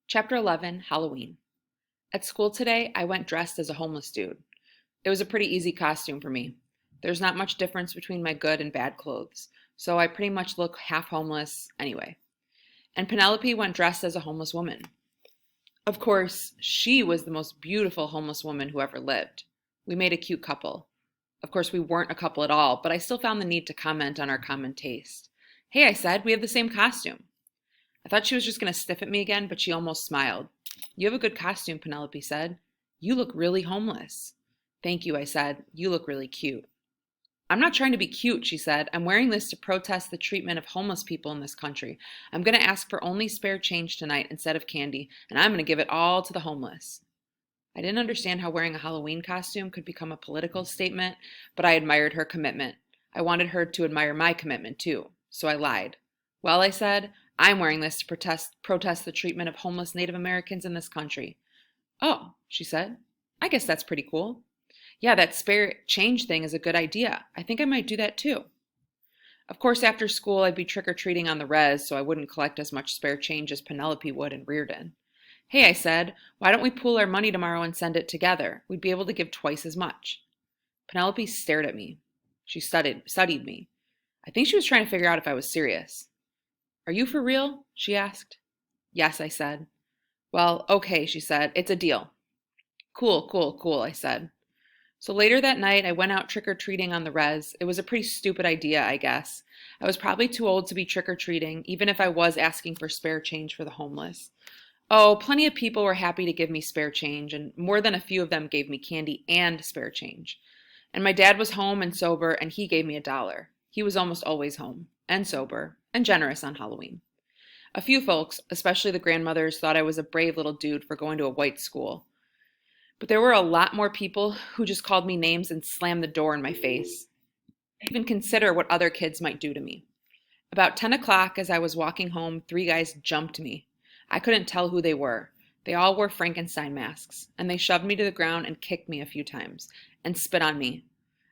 Chapter 11, Halloween. At school today, I went dressed as a homeless dude. It was a pretty easy costume for me. There's not much difference between my good and bad clothes, so I pretty much look half homeless anyway. And Penelope went dressed as a homeless woman. Of course, she was the most beautiful homeless woman who ever lived. We made a cute couple. Of course, we weren't a couple at all, but I still found the need to comment on our common taste. Hey, I said, we have the same costume. I thought she was just going to sniff at me again, but she almost smiled. You have a good costume, Penelope said. You look really homeless. Thank you, I said. You look really cute. I'm not trying to be cute, she said. I'm wearing this to protest the treatment of homeless people in this country. I'm going to ask for only spare change tonight instead of candy, and I'm going to give it all to the homeless. I didn't understand how wearing a Halloween costume could become a political statement, but I admired her commitment. I wanted her to admire my commitment too, so I lied. Well, I said, I'm wearing this to protest the treatment of homeless Native Americans in this country. Oh, she said. I guess that's pretty cool. Yeah, that spare change thing is a good idea. I think I might do that too. Of course, after school, I'd be trick-or-treating on the res, so I wouldn't collect as much spare change as Penelope would in Reardon. Hey, I said, why don't we pool our money tomorrow and send it together? We'd be able to give twice as much. Penelope stared at me. She studied me. I think she was trying to figure out if I was serious. Are you for real? She asked. Yes, I said. Well, okay, she said. It's a deal. Cool, I said. So later that night, I went out trick-or-treating on the res. It was a pretty stupid idea, I guess. I was probably too old to be trick-or-treating, even if I was asking for spare change for the homeless. Oh, plenty of people were happy to give me spare change, and more than a few of them gave me candy and spare change. And my dad was home and sober, and he gave me $1. He was almost always home, and sober, and generous on Halloween. A few folks, especially the grandmothers, thought I was a brave little dude for going to a white school. But there were a lot more people who just called me names and slammed the door in my face. Even consider what other kids might do to me. About 10 o'clock, as I was walking home, 3 guys jumped me. I couldn't tell who they were. They all wore Frankenstein masks, and they shoved me to the ground and kicked me a few times, and spit on me.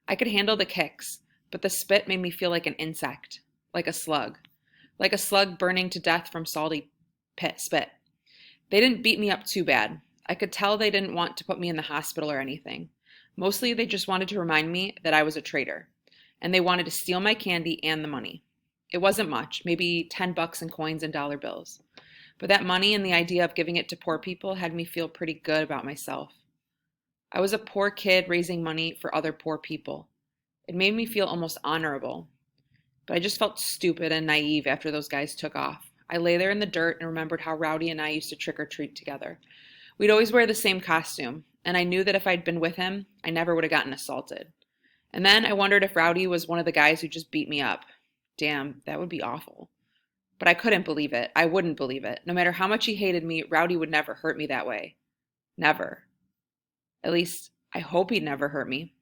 I could handle the kicks, but the spit made me feel like an insect, like a slug burning to death from salty spit. They didn't beat me up too bad. I could tell they didn't want to put me in the hospital or anything. Mostly they just wanted to remind me that I was a traitor, and they wanted to steal my candy and the money. It wasn't much, maybe $10 in coins and dollar bills. But that money and the idea of giving it to poor people had me feel pretty good about myself. I was a poor kid raising money for other poor people. It made me feel almost honorable. But I just felt stupid and naive after those guys took off. I lay there in the dirt and remembered how Rowdy and I used to trick-or-treat together. We'd always wear the same costume, and I knew that if I'd been with him, I never would have gotten assaulted. And then I wondered if Rowdy was one of the guys who just beat me up. Damn, that would be awful. But I couldn't believe it. I wouldn't believe it. No matter how much he hated me, Rowdy would never hurt me that way. Never. At least, I hope he'd never hurt me.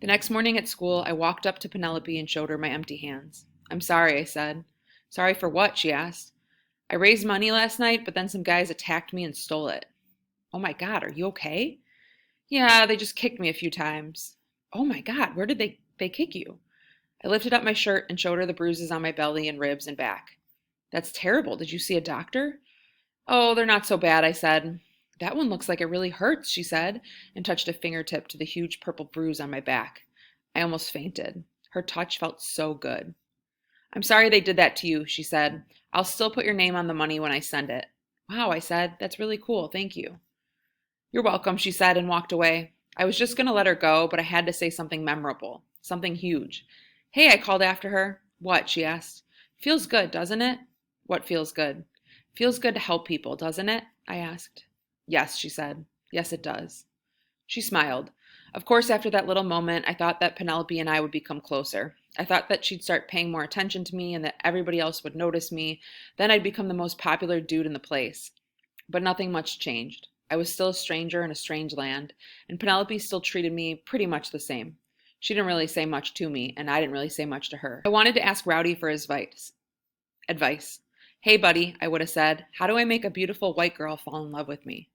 The next morning at school, I walked up to Penelope and showed her my empty hands. I'm sorry, I said. Sorry for what? She asked. I raised money last night, but then some guys attacked me and stole it. Oh my God, are you okay? Yeah, they just kicked me a few times. Oh my God, where did they kick you? I lifted up my shirt and showed her the bruises on my belly and ribs and back. That's terrible. Did you see a doctor? Oh, they're not so bad, I said. That one looks like it really hurts, she said, and touched a fingertip to the huge purple bruise on my back. I almost fainted. Her touch felt so good. I'm sorry they did that to you, she said. I'll still put your name on the money when I send it. Wow, I said. That's really cool. Thank you. You're welcome, she said and walked away. I was just going to let her go, but I had to say something memorable, something huge. Hey, I called after her. What? She asked. Feels good, doesn't it? What feels good? Feels good to help people, doesn't it? I asked. Yes, she said. Yes, it does. She smiled. Of course, after that little moment, I thought that Penelope and I would become closer. I thought that she'd start paying more attention to me and that everybody else would notice me. Then I'd become the most popular dude in the place. But nothing much changed. I was still a stranger in a strange land, and Penelope still treated me pretty much the same. She didn't really say much to me, and I didn't really say much to her. I wanted to ask Rowdy for his advice. Hey, buddy, I would have said, how do I make a beautiful white girl fall in love with me?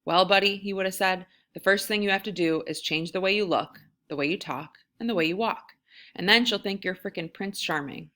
Well, buddy, he would have said, the first thing you have to do is change the way you look, the way you talk, and the way you walk. And then she'll think you're frickin' Prince Charming.